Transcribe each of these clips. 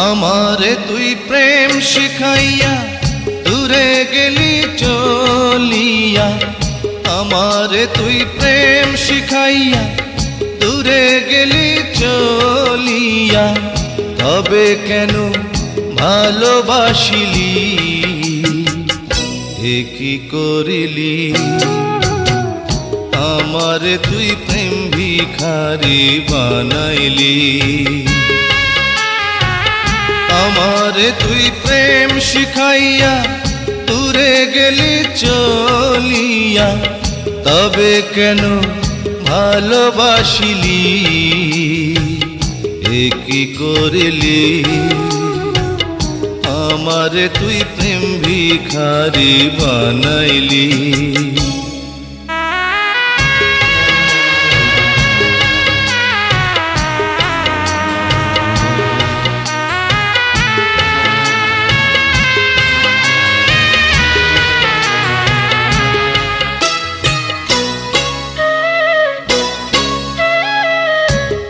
আমারে তুই প্রেম শিখাইয়া দূরে গেলি চলিয়া, আমারে তুই প্রেম শিখাইয়া দূরে গেলি চলিয়া, তবে কেন ভালোবাসিলি এ কি করিলি? আমারে তুই প্রেম ভিখারি বানাইলি, আমারে তুই প্রেম শিখাইয়া দূরে গেলি চলিয়া, তবে কেন ভালোবাসিলি এ কি করিলি? আমারে তুই প্রেম ভিখারি বানাইলি।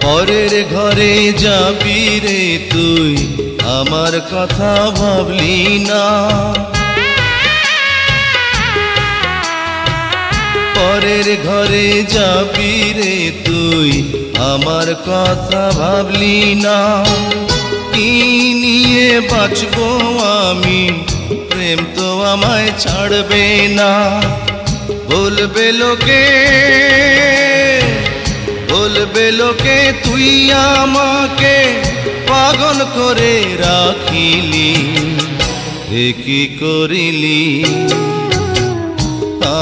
পরের ঘরে যাবি রে তুই, আমার কথা ভাবলি না। পরের ঘরে যাবি রে তুই, আমার কথা ভাবলি না। কি নিয়ে বাঁচবো আমি, প্রেম তো আমায় ছাড়বে না। বলবে লোকে, বলবে লোকে তুই আমাকে পাগল করে রাখিলি এ কি করিলি?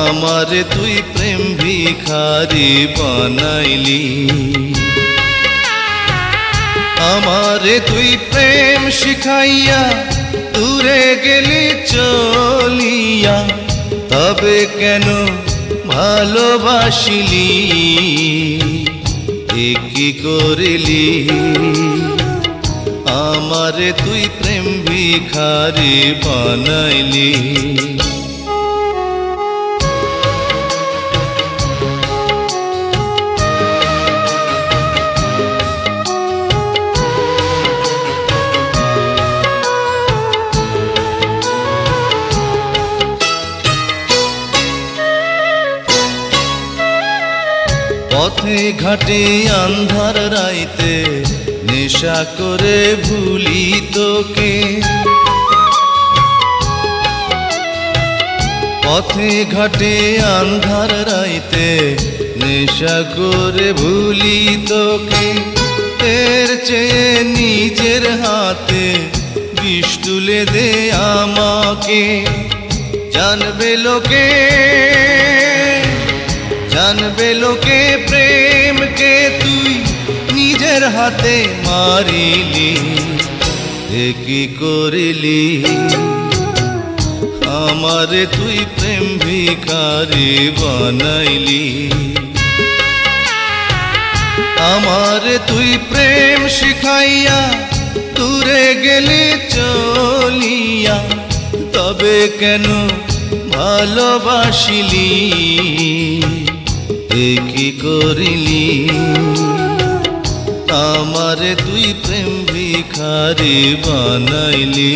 আমারে তুই প্রেম ভিখারি বানাইলি, আমারে তুই প্রেম শিখাইয়া দূরে গেলি চলিয়া, তবে কেন ভালোবাসিলি এ কি করিলি? আমারে তুই প্রেম ভিখারি বানাইলি। পথে ঘাটে আন্ধার রাইতে নেশা করে ভুলি তোকে, পথে ঘাটে আন্ধার রাইতে নেশা করে ভুলি তোকে। এর চেয়ে নিজের হাতে বিষ তুলে দে আমাকে, জানবে লোকে, জানবে লোকে প্রেমকে তুই নিজের হাতে মারিলি এ কি করিলি? আমারে তুই প্রেম ভিখারি বানাইলি, আমারে তুই প্রেম শিখাইয়া দূরে গেলি চলিয়া, তবে কেন ভালোবাসিলি এ কি করিলি? আমারে তুই প্রেম ভিখারি বানাইলি।